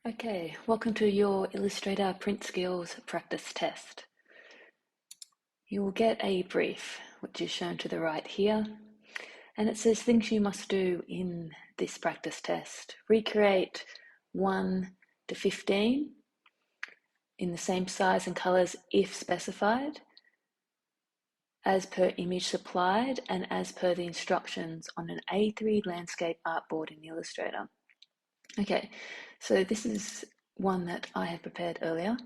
Okay, welcome to your Illustrator Print Skills Practice Test. You will get a brief, which is shown to the right here, and it says things you must do in this practice test. Recreate 1 to 15 in the same size and colours if specified, as per image supplied and as per the instructions on an A3 landscape artboard in Illustrator. Okay, so this is one that I had prepared earlier,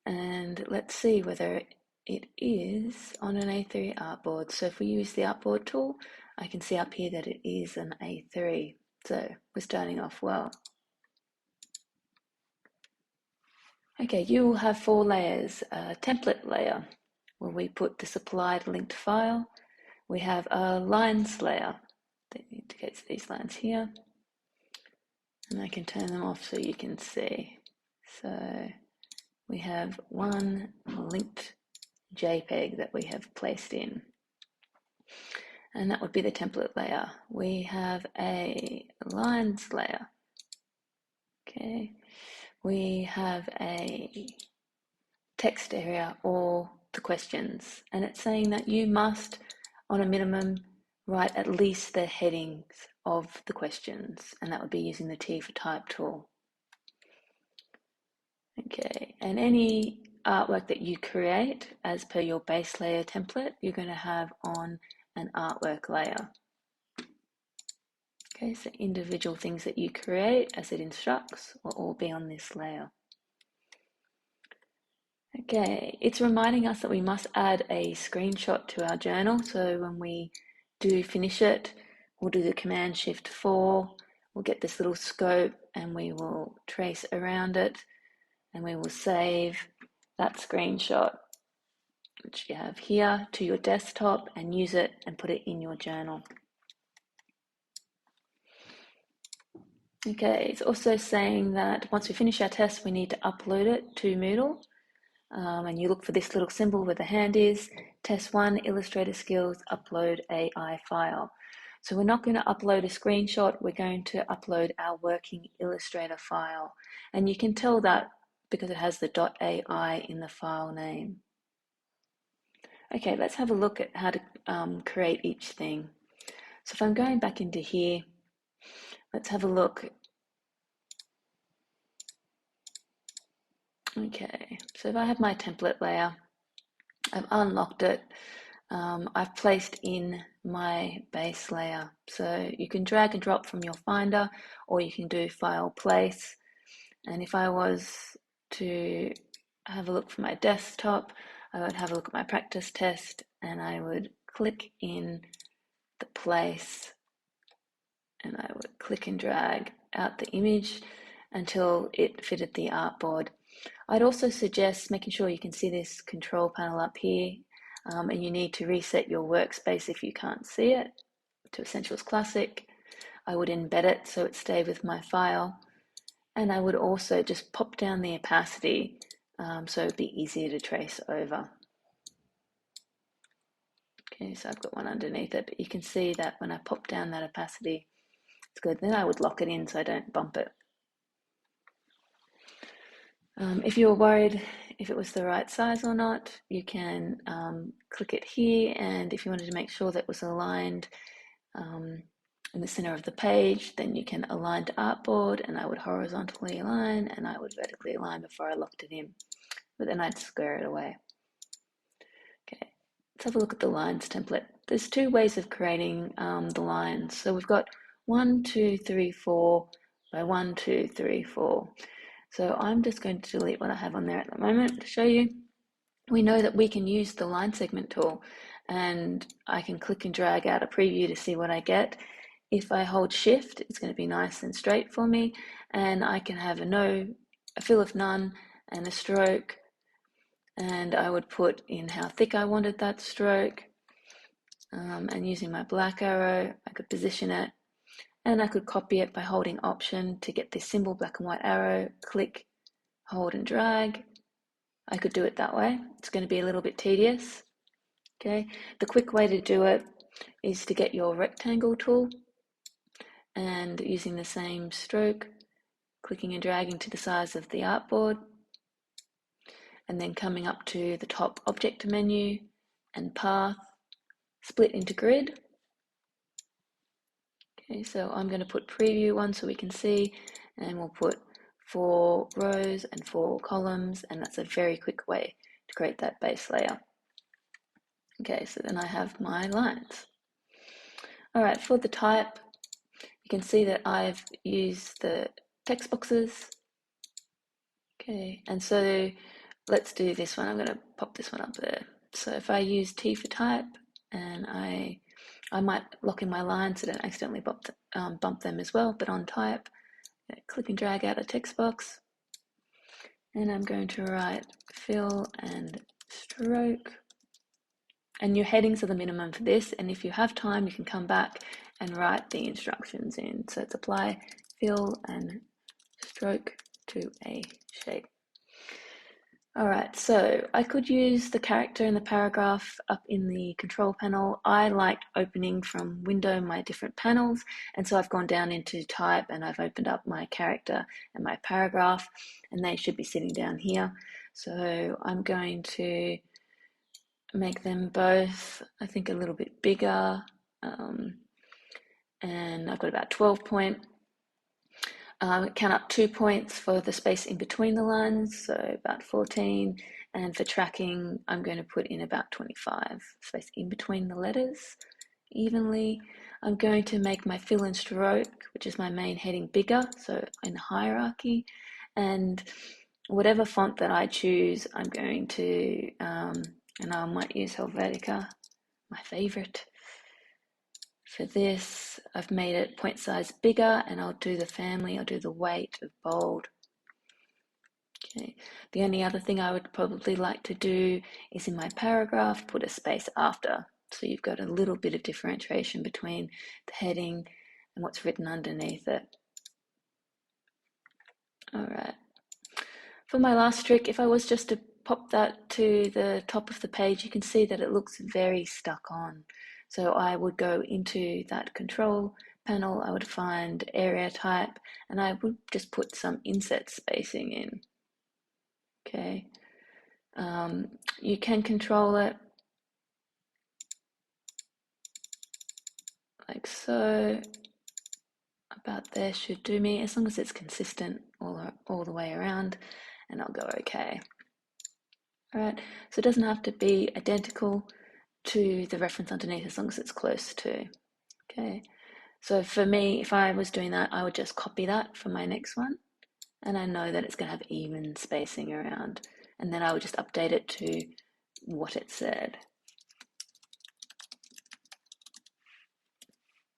and let's see whether it is on an A3 artboard. So if we use the artboard tool, I can see up here that it is an A3. So we're starting off well. Okay, you will have 4 layers. A template layer, where we put the supplied linked file. We have a lines layer that indicates these lines here. And I can turn them off so you can see. So we have one linked JPEG that we have placed in, and that would be the template layer. We have a lines layer. Okay, we have a text area or the questions, and it's saying that you must, on a minimum, write at least the headings of the questions, and that would be using the T for type tool. Okay, and any artwork that you create as per your base layer template, you're going to have on an artwork layer. Okay, so individual things that you create as it instructs will all be on this layer. Okay, it's reminding us that we must add a screenshot to our journal. So when we do finish it, we'll do the Command Shift 4, we'll get this little scope and we will trace around it and we will save that screenshot, which you have here, to your desktop and use it and put it in your journal. Okay, it's also saying that once we finish our test, we need to upload it to Moodle. And you look for this little symbol where the hand is, Test 1, Illustrator Skills, Upload AI File. So we're not going to upload a screenshot, we're going to upload our working Illustrator file. And you can tell that because it has the .ai in the file name. Okay, let's have a look at how to create each thing. So if I'm going back into here, let's have a look. Okay, so if I have my template layer, I've unlocked it, I've placed in my base layer. So you can drag and drop from your Finder, or you can do File Place. And if I was to have a look for my desktop, I would have a look at my practice test and I would click in the place and I would click and drag out the image until it fitted the artboard. I'd also suggest making sure you can see this control panel up here, and you need to reset your workspace if you can't see it to Essentials Classic. I would embed it so it stayed with my file, and I would also just pop down the opacity so it'd be easier to trace over. Okay, so I've got one underneath it, but you can see that when I pop down that opacity, it's good. Then I would lock it in so I don't bump it. If you're worried if it was the right size or not, you can click it here, and if you wanted to make sure that it was aligned in the center of the page, then you can align to artboard, and I would horizontally align and I would vertically align before I locked it in, but then I'd square it away. Okay, let's have a look at the lines template. There's 2 ways of creating the lines. So we've got 1, 2, 3, 4 by 1, 2, 3, 4. So I'm just going to delete what I have on there at the moment to show you. We know that we can use the line segment tool, and I can click and drag out a preview to see what I get. If I hold shift, it's going to be nice and straight for me, and I can have a fill of none and a stroke, and I would put in how thick I wanted that stroke, and using my black arrow I could position it, and I could copy it by holding Option to get this symbol, black and white arrow, click, hold and drag. I could do it that way. It's going to be a little bit tedious. Okay, the quick way to do it is to get your rectangle tool and using the same stroke, clicking and dragging to the size of the artboard, and then coming up to the top object menu and path, split into grid. Okay, so I'm going to put preview one so we can see, and we'll put 4 rows and 4 columns, and that's a very quick way to create that base layer. Okay, so then I have my lines. All right, for the type, you can see that I've used the text boxes. Okay, and so let's do this one. I'm going to pop this one up there. So if I use T for type, and I might lock in my lines so I don't accidentally bump them as well, but on type, click and drag out a text box, and I'm going to write fill and stroke. And your headings are the minimum for this, and if you have time, you can come back and write the instructions in. So it's apply fill and stroke to a shape. All right, so I could use the character and the paragraph up in the control panel. I liked opening from window my different panels, and so I've gone down into type and I've opened up my character and my paragraph, and they should be sitting down here. So I'm going to make them both, I think, a little bit bigger, and I've got about 12 point. Count up 2 points for the space in between the lines, so about 14, and for tracking I'm going to put in about 25 space in between the letters evenly. I'm going to make my fill and stroke, which is my main heading, bigger, so in hierarchy, and whatever font that I choose I'm going to, and I might use Helvetica, my favorite. For this, I've made it point size bigger, and I'll do the family, I'll do the weight of bold. Okay. The only other thing I would probably like to do is in my paragraph, put a space after. So you've got a little bit of differentiation between the heading and what's written underneath it. All right. For my last trick, if I was just to pop that to the top of the page, you can see that it looks very stuck on. So I would go into that control panel, I would find area type, and I would just put some inset spacing in. Okay, you can control it like so. About there should do me, as long as it's consistent all the way around, and I'll go okay. All right, so it doesn't have to be identical to the reference underneath as long as it's close to. Okay, so for me, if I was doing that, I would just copy that for my next one, and I know that it's going to have even spacing around, and then I would just update it to what it said.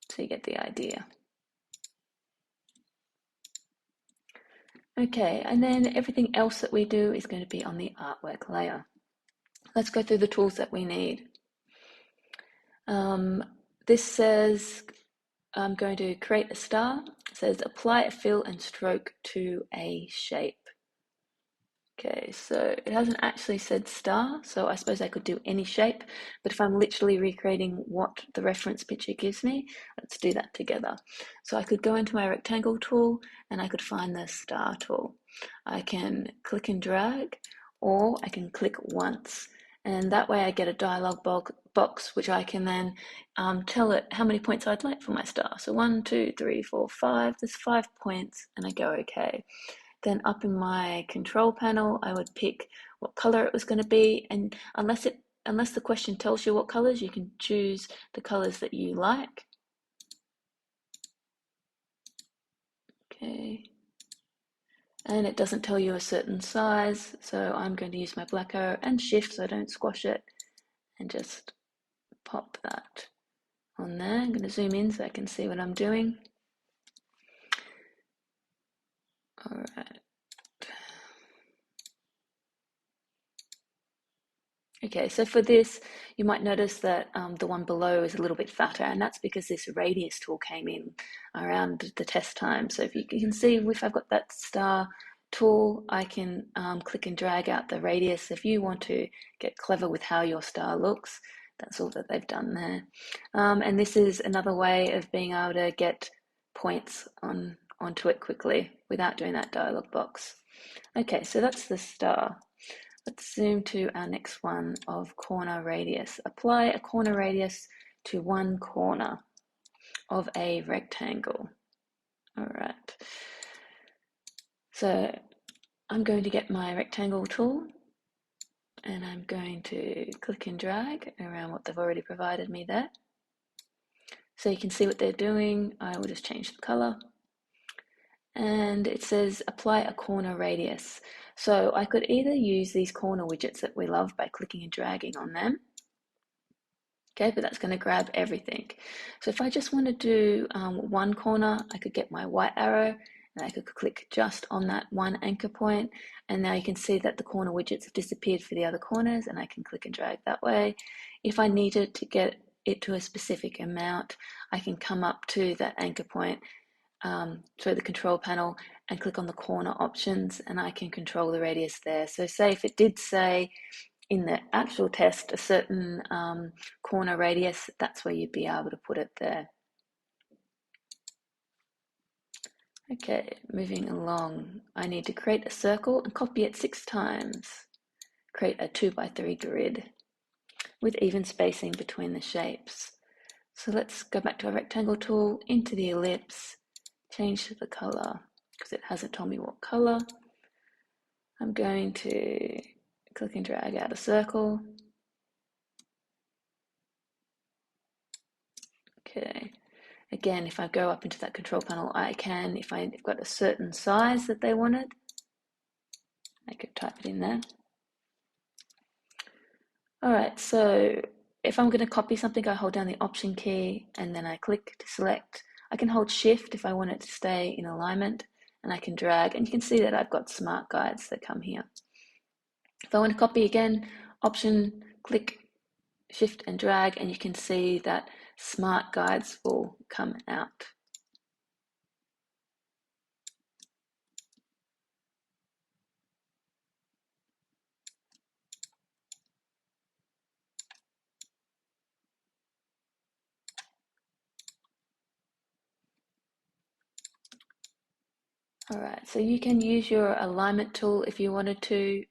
So you get the idea. Okay, and then everything else that we do is going to be on the artwork layer. Let's go through the tools that we need. This says I'm going to create a star. It says apply a fill and stroke to a shape. Okay, so it hasn't actually said star, so I suppose I could do any shape, but if I'm literally recreating what the reference picture gives me, let's do that together. So I could go into my rectangle tool and I could find the star tool. I can click and drag, or I can click once, and that way I get a dialog box which I can then tell it how many points I'd like for my star. So 1, 2, 3, 4, 5, there's 5 points, and I go okay. Then up in my control panel, I would pick what color it was going to be, and unless the question tells you what colors, you can choose the colors that you like. Okay, and it doesn't tell you a certain size, so I'm going to use my black arrow and shift so I don't squash it, and just pop that on there. I'm going to zoom in so I can see what I'm doing. All right. Okay, so for this, you might notice that the one below is a little bit fatter, and that's because this radius tool came in around the test time. So if you can see, if I've got that star tool, I can click and drag out the radius. If you want to get clever with how your star looks, that's all that they've done there. And this is another way of being able to get points on onto it quickly without doing that dialog box. Okay, so that's the star. Let's zoom to our next one of corner radius. Apply a corner radius to one corner of a rectangle. All right. So I'm going to get my rectangle tool and I'm going to click and drag around what they've already provided me there. So you can see what they're doing. I will just change the color. And it says apply a corner radius. So I could either use these corner widgets that we love by clicking and dragging on them. Okay, but that's going to grab everything. So if I just want to do one corner, I could get my white arrow and I could click just on that one anchor point. And now you can see that the corner widgets have disappeared for the other corners and I can click and drag that way. If I needed to get it to a specific amount, I can come up to that anchor point through the control panel and click on the corner options and I can control the radius there. So say if it did say in the actual test a certain corner radius, that's where you'd be able to put it there. Okay, moving along, I need to create a circle and copy it 6 times. Create a 2x3 grid with even spacing between the shapes. So let's go back to our rectangle tool, into the ellipse, change the color because it hasn't told me what color. I'm going to click and drag out a circle. Okay, again, if I go up into that control panel, I can, if I've got a certain size that they wanted, I could type it in there. All right, so if I'm going to copy something, I hold down the Option key and then I click to select. I can hold Shift if I want it to stay in alignment and I can drag, and you can see that I've got smart guides that come here. If I want to copy again, Option, click, Shift and drag, and you can see that smart guides will come out. All right, so you can use your alignment tool if you wanted to.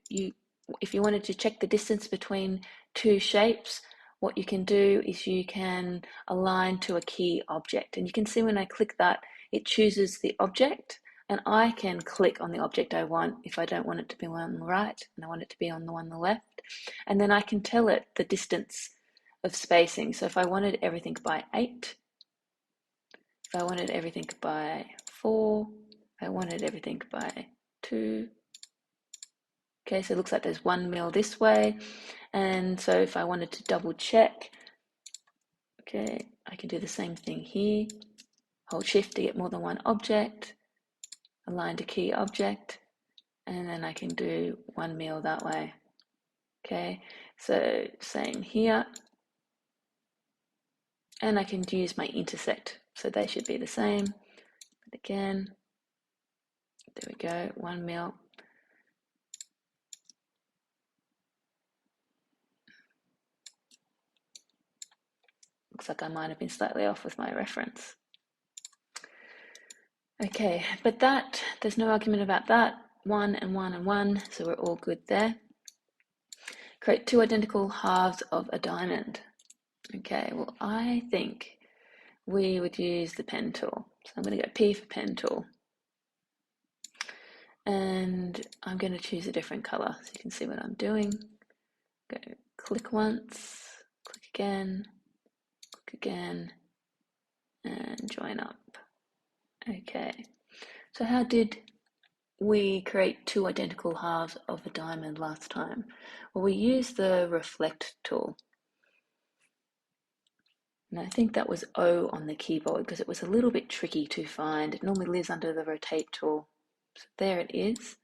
If you wanted to check the distance between 2 shapes, what you can do is you can align to a key object. And you can see when I click that, it chooses the object, and I can click on the object I want if I don't want it to be on the right and I want it to be on the one on the left. And then I can tell it the distance of spacing. So if I wanted everything by 8, if I wanted everything by 4, I wanted everything by 2. Okay, so it looks like there's 1 mil this way. And so if I wanted to double check, okay, I can do the same thing here. Hold Shift to get more than one object, align to key object, and then I can do 1 mil that way. Okay, so same here. And I can use my intersect, so they should be the same. But again, there we go, 1 mil. Looks like I might have been slightly off with my reference. Okay, but that, there's no argument about that. 1 and 1 and 1, so we're all good there. Create 2 identical halves of a diamond. Okay, well, I think we would use the pen tool. So I'm going to go P for pen tool. And I'm going to choose a different color so you can see what I'm doing. Go click once, click again, and join up. Okay, so how did we create 2 identical halves of a diamond last time? Well, we used the reflect tool. And I think that was O on the keyboard because it was a little bit tricky to find. It normally lives under the rotate tool. So there it is.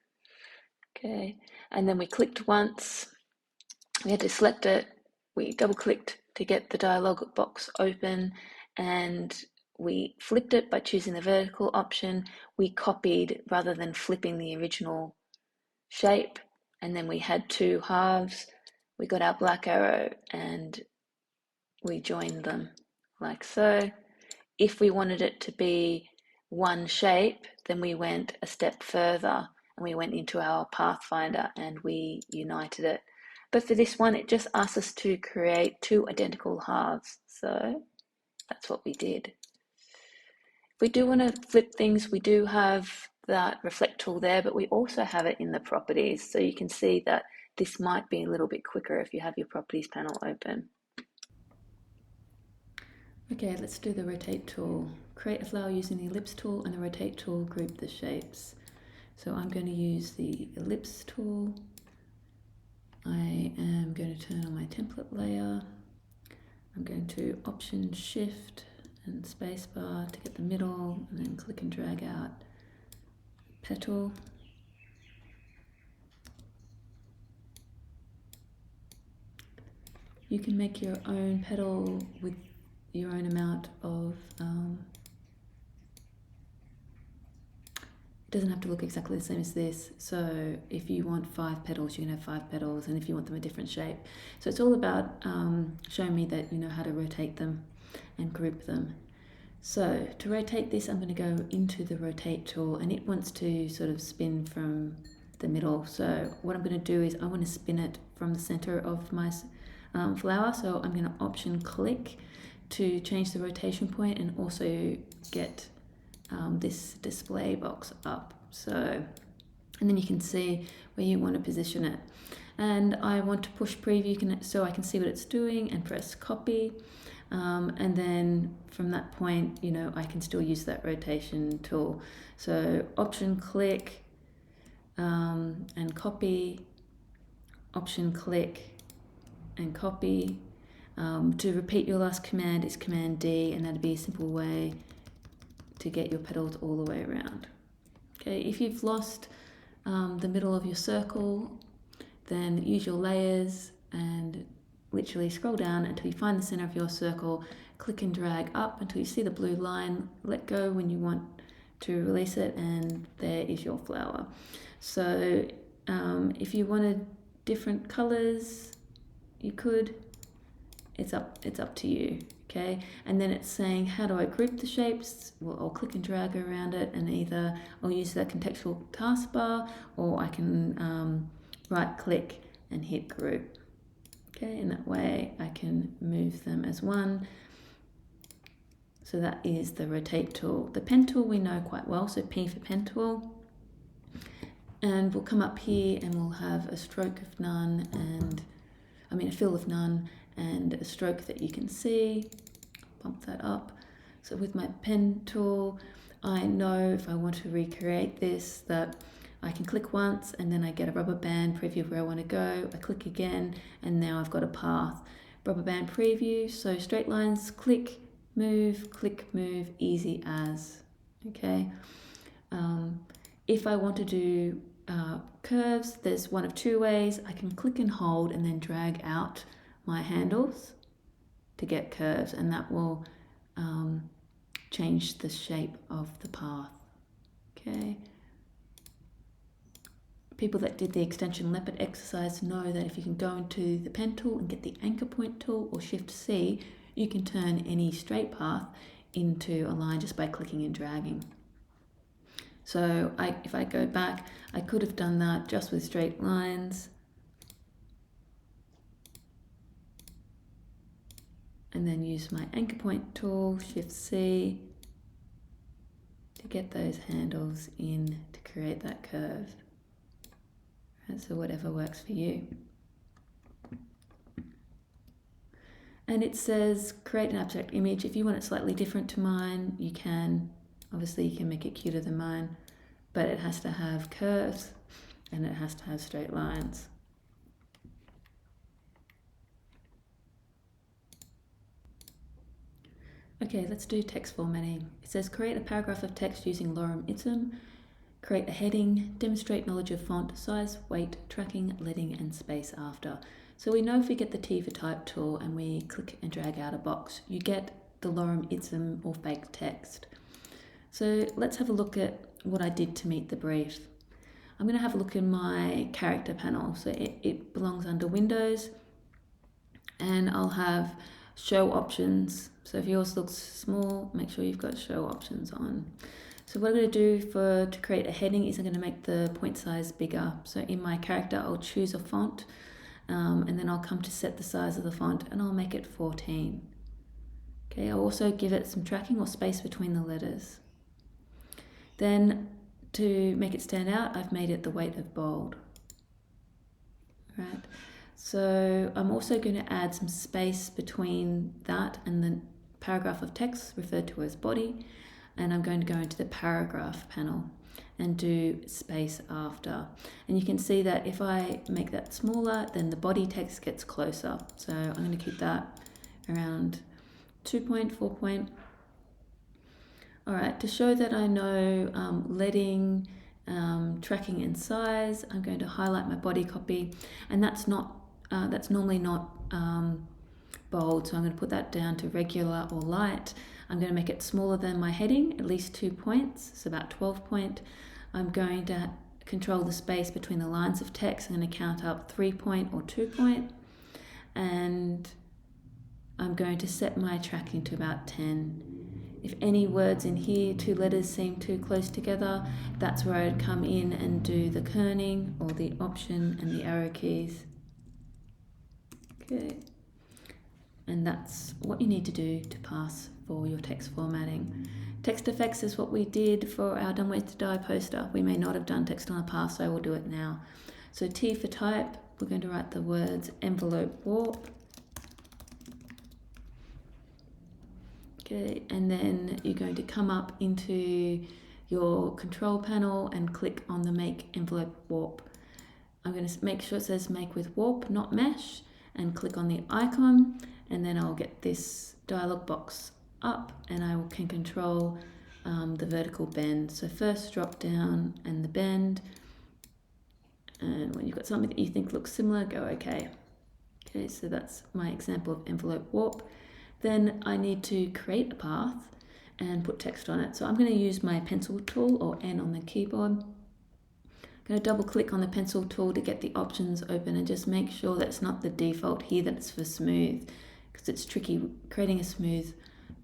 Okay, and then we clicked once. We had to select it. We double clicked to get the dialog box open, and we flipped it by choosing the vertical option. We copied rather than flipping the original shape, and then we had 2 halves. We got our black arrow and we joined them like so. If we wanted it to be one shape, then we went a step further and we went into our Pathfinder and we united it. But for this one, it just asks us to create two identical halves. So that's what we did. If we do want to flip things, we do have that reflect tool there, but we also have it in the properties. So you can see that this might be a little bit quicker if you have your properties panel open. Okay, let's do the rotate tool. Create a flower using the ellipse tool and the rotate tool, group the shapes. So I'm going to use the ellipse tool. I am going to turn on my template layer. I'm going to Option Shift and spacebar to get the middle, and then click and drag out petal. You can make your own petal with your own amount of, it doesn't have to look exactly the same as this. So if you want 5 petals, you can have 5 petals, and if you want them a different shape. So it's all about showing me that you know how to rotate them and group them. So to rotate this, I'm going to go into the rotate tool, and it wants to sort of spin from the middle. So what I'm going to do is I want to spin it from the center of my flower. So I'm going to Option click to change the rotation point and also get this display box up. So, and then you can see where you want to position it. And I want to push preview so I can see what it's doing, and press copy. And then from that point, you know, I can still use that rotation tool. So Option click and copy, Option click and copy. To repeat your last command is Command D, and that'd be a simple way to get your petals all the way around. Okay, if you've lost the middle of your circle, then use your layers and literally scroll down until you find the center of your circle, click and drag up until you see the blue line, let go when you want to release it, and there is your flower. So if you wanted different colors, you could. It's up to you, okay? And then it's saying, how do I group the shapes? Well, I'll click and drag around it, and either I'll use the contextual taskbar, or I can right click and hit group. Okay, and that way I can move them as one. So that is the rotate tool. The pen tool we know quite well, so P for pen tool. And we'll come up here and we'll have a stroke of none, a fill of none, and a stroke that you can see. Bump that up. So with my pen tool, I know if I want to recreate this that I can click once and then I get a rubber band preview of where I want to go. I click again and now I've got a path. Rubber band preview, so straight lines, click, move, easy as, okay? If I want to do curves, there's one of 2 ways. I can click and hold and then drag out my handles to get curves, and that will change the shape of the path, okay? People that did the extension leopard exercise know that if you can go into the pen tool and get the anchor point tool, or Shift C, you can turn any straight path into a line just by clicking and dragging. So if I go back, I could have done that just with straight lines. And then use my anchor point tool, Shift C, to get those handles in to create that curve. Right, so whatever works for you. And it says create an abstract image. If you want it slightly different to mine, you can. Obviously you can make it cuter than mine, but it has to have curves and it has to have straight lines. Okay, let's do text formatting. It says create a paragraph of text using lorem ipsum, create a heading, demonstrate knowledge of font, size, weight, tracking, leading, and space after. So we know if we get the T for type tool and we click and drag out a box, you get the lorem ipsum or fake text. So let's have a look at what I did to meet the brief. I'm going to have a look in my character panel. So it belongs under Windows, and I'll have show options. So if yours looks small, make sure you've got show options on. So what I'm going to do to create a heading is I'm going to make the point size bigger. So in my character, I'll choose a font, and then I'll come to set the size of the font, and I'll make it 14. Okay, I'll also give it some tracking or space between the letters. Then to make it stand out, I've made it the weight of bold. Right. So I'm also going to add some space between that and the paragraph of text referred to as body. And I'm going to go into the paragraph panel and do space after. And you can see that if I make that smaller, then the body text gets closer. So I'm going to keep that around 2 point, 4 point. All right, to show that I know leading, tracking and size, I'm going to highlight my body copy, and that's normally not bold, so I'm going to put that down to regular or light. I'm going to make it smaller than my heading, at least 2 points, so about 12 point. I'm going to control the space between the lines of text. I'm going to count up 3 point or 2 point, and I'm going to set my tracking to about 10. If any words in here, 2 letters seem too close together, that's where I'd come in and do the kerning or the option and the arrow keys. Okay. And that's what you need to do to pass for your text formatting. Text effects is what we did for our Done Ways to Die poster. We may not have done text on the past, so I will do it now. So T for type, we're going to write the words envelope warp. Okay, and then you're going to come up into your control panel and click on the Make Envelope Warp. I'm going to make sure it says Make with Warp, not Mesh, and click on the icon, and then I'll get this dialog box up and I can control the vertical bend. So first drop down and the bend, and when you've got something that you think looks similar, go OK. Okay, so that's my example of envelope warp. Then I need to create a path and put text on it. So I'm going to use my pencil tool, or N on the keyboard. I'm going to double click on the pencil tool to get the options open and just make sure that it's not the default here, that it's for smooth, because it's tricky creating a smooth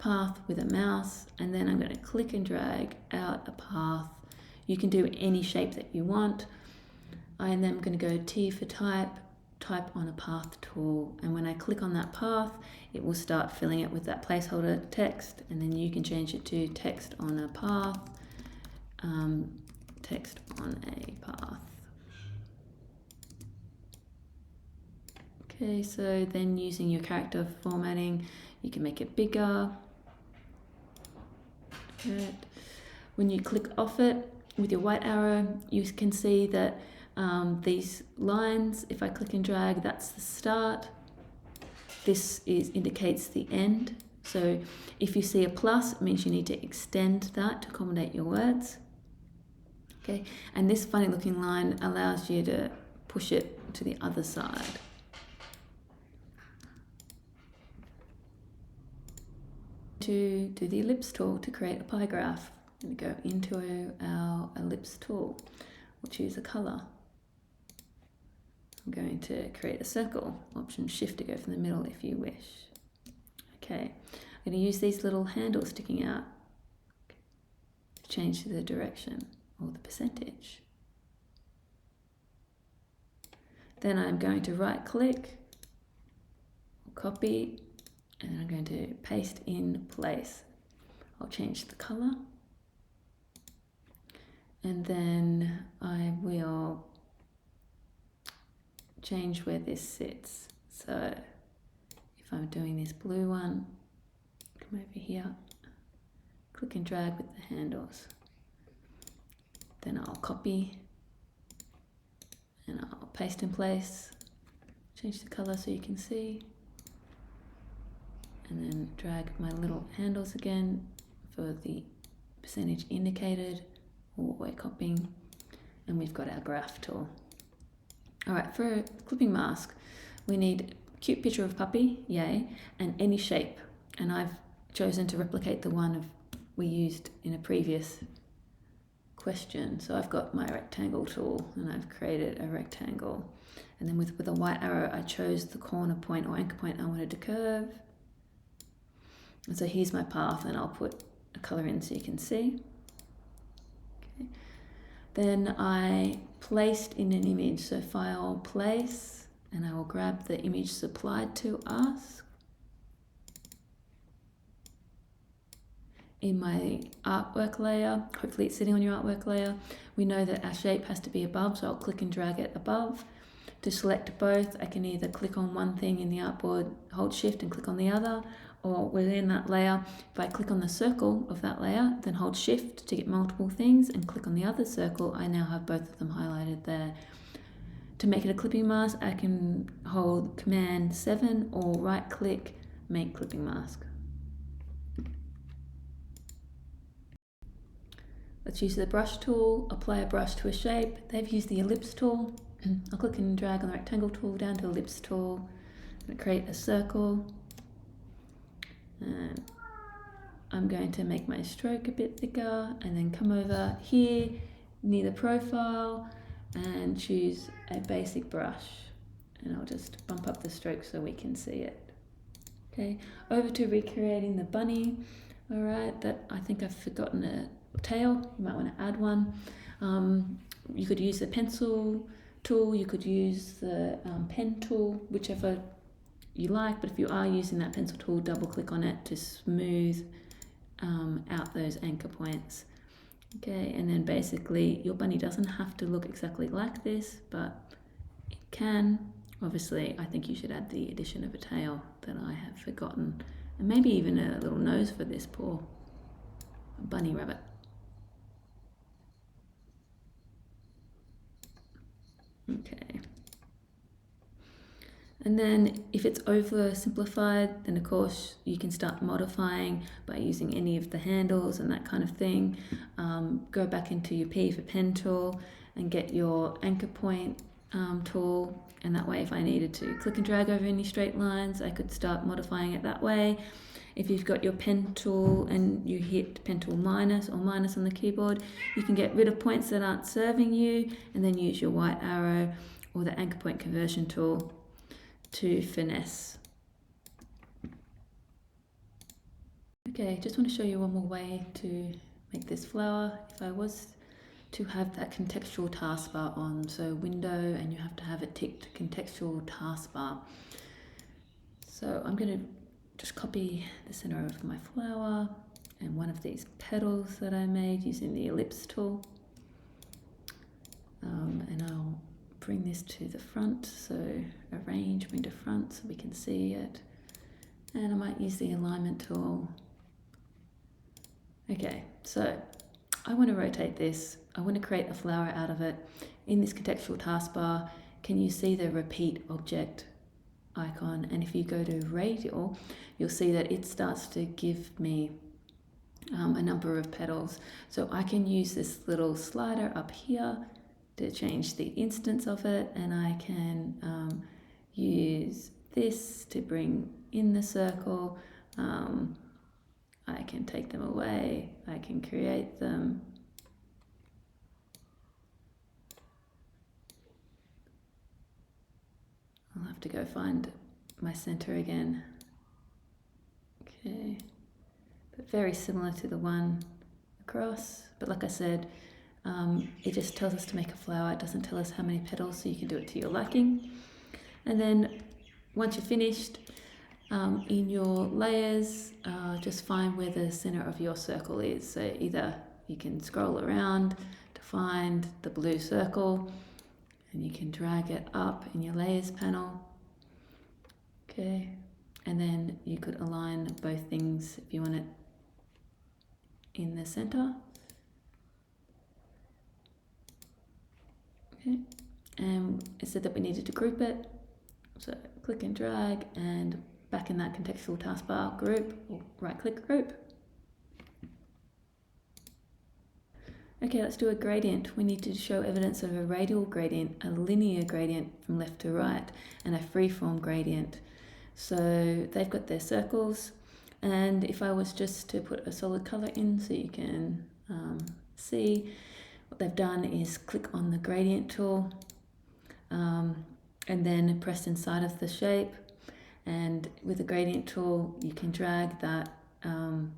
path with a mouse. And then I'm going to click and drag out a path. You can do any shape that you want. And then I'm going to go T for type on a path tool, and when I click on that path, it will start filling it with that placeholder text, and then you can change it to text on a path, text on a path. Okay, so then using your character formatting, you can make it bigger. Right. When you click off it with your white arrow, you can see that these lines, if I click and drag, that's the start. This indicates the end. So if you see a plus, it means you need to extend that to accommodate your words. Okay, and this funny looking line allows you to push it to the other side. To do the ellipse tool to create a pie graph. I'm going to go into our ellipse tool. We'll choose a color. I'm going to create a circle, option shift to go from the middle if you wish. Okay, I'm going to use these little handles sticking out to change the direction or the percentage. Then I'm going to right click, copy, and then I'm going to paste in place. I'll change the color, and then I will change where this sits. So if I'm doing this blue one, come over here, click and drag with the handles. Then I'll copy and I'll paste in place, change the color so you can see, and then drag my little handles again for the percentage indicated or what we're copying, and we've got our graph tool. All right, for a clipping mask, we need a cute picture of puppy, yay, and any shape. And I've chosen to replicate the one we used in a previous question. So I've got my rectangle tool and I've created a rectangle. And then with a white arrow, I chose the corner point or anchor point I wanted to curve. And so here's my path, and I'll put a color in so you can see. Then I placed in an image, so File, Place, and I will grab the image supplied to us. In my artwork layer, hopefully it's sitting on your artwork layer, we know that our shape has to be above, so I'll click and drag it above. To select both, I can either click on one thing in the artboard, hold shift and click on the other, or within that layer, if I click on the circle of that layer, then hold shift to get multiple things and click on the other circle, I now have both of them highlighted there. To make it a clipping mask, I can hold Command 7 or right click, make clipping mask. Let's use the brush tool, apply a brush to a shape. They've used the ellipse tool. I'll click and drag on the rectangle tool down to ellipse tool and create a circle. And I'm going to make my stroke a bit thicker and then come over here near the profile and choose a basic brush. And I'll just bump up the stroke so we can see it. Okay, over to recreating the bunny. All right, that I think I've forgotten a tail. You might want to add one. You could use the pencil tool, you could use the pen tool, whichever you like, but if you are using that pencil tool, double click on it to smooth out those anchor points. Okay, and then basically your bunny doesn't have to look exactly like this, but it can. Obviously, I think you should add the addition of a tail that I have forgotten, and maybe even a little nose for this poor bunny rabbit. Okay. And then if it's oversimplified, then of course you can start modifying by using any of the handles and that kind of thing. Go back into your P for pen tool and get your anchor point tool, and that way if I needed to click and drag over any straight lines, I could start modifying it that way. If you've got your pen tool and you hit pen tool minus or minus on the keyboard, you can get rid of points that aren't serving you and then use your white arrow or the anchor point conversion tool to finesse. Okay, just want to show you one more way to make this flower. If I was to have that contextual taskbar on, so window, and you have to have a ticked contextual taskbar. So I'm going to just copy the center of my flower and one of these petals that I made using the ellipse tool. And I'll bring this to the front, so arrange, bring to front so we can see it. And I might use the alignment tool. Okay, so I want to rotate this. I want to create a flower out of it. In this contextual taskbar, can you see the repeat object icon? And if you go to radial, you'll see that it starts to give me a number of petals. So I can use this little slider up here to change the instance of it, and I can use this to bring in the circle. I can take them away, I can create them. I'll have to go find my center again. Okay, but very similar to the one across, but like I said, it just tells us to make a flower. It doesn't tell us how many petals, so you can do it to your liking. And then once you're finished, in your layers, just find where the center of your circle is. So either you can scroll around to find the blue circle, and you can drag it up in your layers panel. Okay, and then you could align both things if you want it in the center. Okay, and it said that we needed to group it, so click and drag, and back in that contextual taskbar, group, or right click, group. Okay, let's do a gradient. We need to show evidence of a radial gradient, a linear gradient from left to right, and a freeform gradient. So they've got their circles, and if I was just to put a solid color in so you can see, what they've done is click on the gradient tool and then press inside of the shape, and with the gradient tool you can drag that from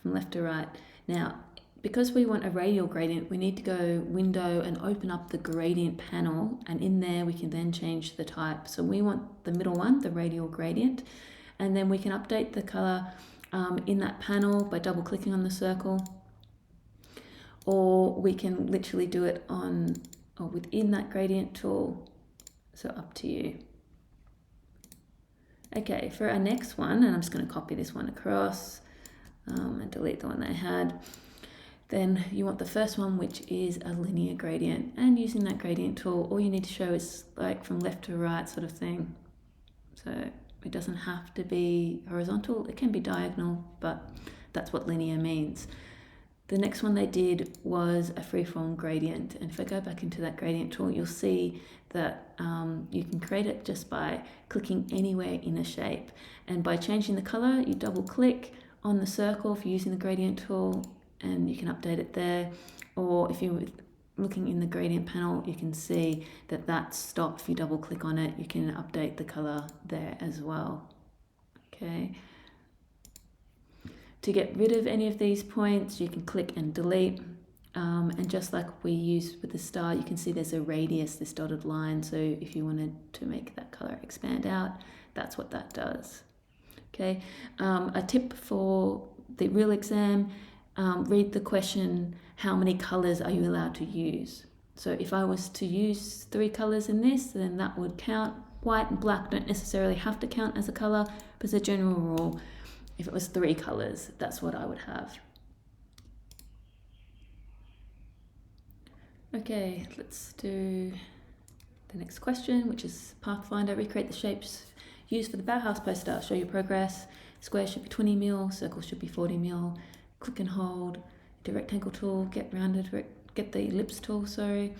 left to right. Now because we want a radial gradient, we need to go Window and open up the gradient panel, and in there we can then change the type. So we want the middle one, the radial gradient, and then we can update the color in that panel by double clicking on the circle, or we can literally do it on or within that gradient tool, so up to you. Okay, for our next one, and I'm just going to copy this one across and delete the one they had. Then you want the first one, which is a linear gradient, and using that gradient tool, all you need to show is like from left to right sort of thing. So it doesn't have to be horizontal, it can be diagonal, but that's what linear means. The next one they did was a freeform gradient, and if I go back into that gradient tool, you'll see that you can create it just by clicking anywhere in a shape, and by changing the color, you double click on the circle if you're using the gradient tool, and you can update it there. Or if you're looking in the gradient panel, you can see that that's stopped. If you double click on it, you can update the color there as well. Okay. To get rid of any of these points, you can click and delete. And just like we used with the star, you can see there's a radius, this dotted line. So if you wanted to make that color expand out, that's what that does. Okay. A tip for the real exam, read the question, how many colors are you allowed to use? So if I was to use 3 colors in this, then that would count. White and black don't necessarily have to count as a color, but as a general rule, if it was 3 colors, that's what I would have. Okay, let's do the next question, which is Pathfinder. Recreate the shapes used for the Bauhaus poster. Show your progress. Square should be 20 mil, circle should be 40 mil. Click and hold, do rectangle tool, get rounded, get the ellipse tool, sorry.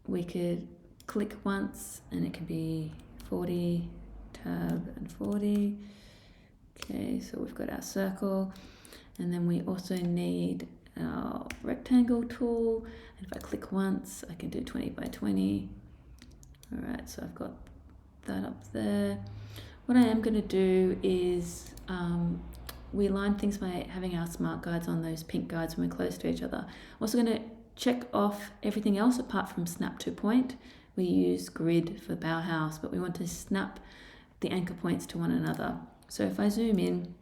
We could click once and it can be 40, tab and 40. Okay, so we've got our circle, and then we also need our rectangle tool, and if I click once I can do 20 by 20. All right, so I've got that up there. What I am going to do is we align things by having our smart guides on those pink guides when we're close to each other. I'm also going to check off everything else apart from snap to point. We use grid for Bauhaus, but we want to snap the anchor points to one another. So if I zoom in,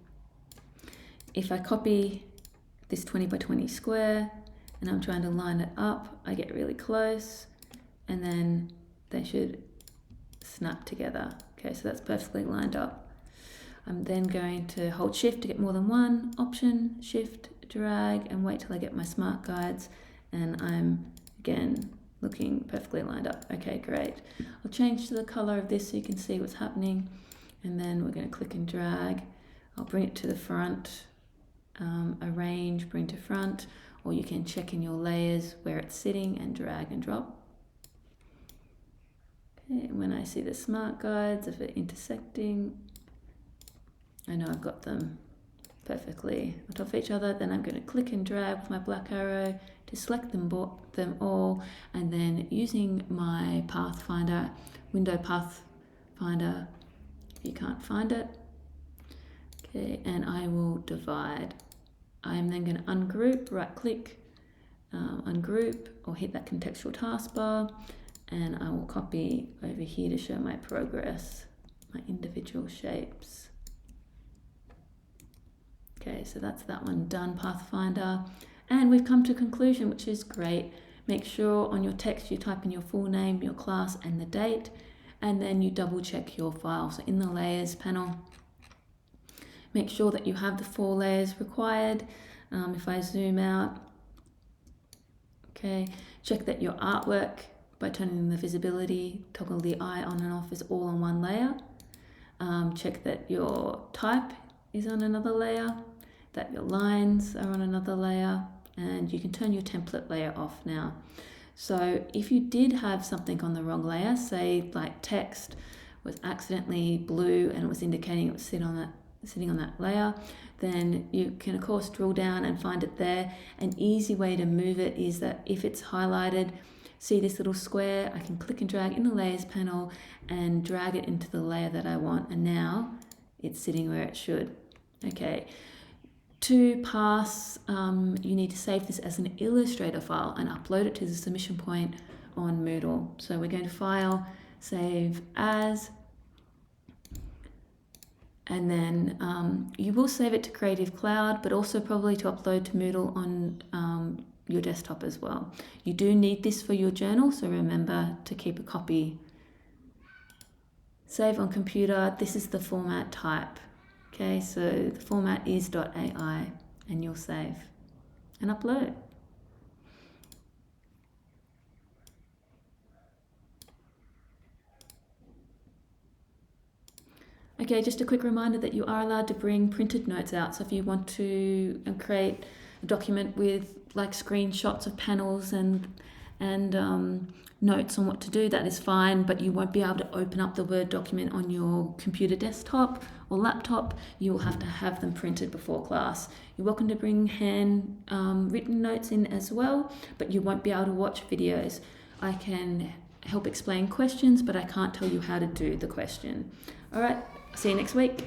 if I copy this 20 by 20 square and I'm trying to line it up, I get really close, and then they should snap together. Okay, so that's perfectly lined up. I'm then going to hold shift to get more than one option, shift, drag, and wait till I get my smart guides, and I'm again looking perfectly lined up. Okay, great. I'll change to the color of this so you can see what's happening, and then we're going to click and drag. I'll bring it to the front, arrange, bring to front, or you can check in your layers where it's sitting and drag and drop. Okay, and when I see the smart guides, if they're intersecting, I know I've got them perfectly on top of each other. Then I'm going to click and drag with my black arrow to select them all, and then using my Pathfinder, Window Pathfinder, if you can't find it, okay, and I will divide. I'm then going to ungroup, right click, ungroup, or hit that contextual taskbar, and I will copy over here to show my progress, my individual shapes. Okay, so that's that one done, Pathfinder. And we've come to a conclusion, which is great. Make sure on your text you type in your full name, your class, and the date, and then you double check your file. So in the layers panel, make sure that you have the 4 layers required. If I zoom out, okay, check that your artwork, by turning the visibility, toggle the eye on and off, is all on one layer. Check that your type is on another layer, that your lines are on another layer, and you can turn your template layer off now. So if you did have something on the wrong layer, say like text was accidentally blue and it was indicating it was sitting on that layer, then you can of course drill down and find it there. An easy way to move it is that if it's highlighted, see this little square, I can click and drag in the layers panel and drag it into the layer that I want, and now it's sitting where it should. Okay, To pass, you need to save this as an Illustrator file and upload it to the submission point on Moodle. So we're going to File, Save As, and then you will save it to Creative Cloud, but also probably to upload to Moodle on your desktop as well. You do need this for your journal, so remember to keep a copy. Save on computer. This is the format type. Okay, so the format is .ai, and you'll save and upload. Okay, just a quick reminder that you are allowed to bring printed notes out. So if you want to create a document with like screenshots of panels and notes on what to do, that is fine, but you won't be able to open up the Word document on your computer desktop or laptop. You will have to have them printed before class. You're welcome to bring hand written notes in as well, but you won't be able to watch videos. I can help explain questions, but I can't tell you how to do the question. All right, see you next week.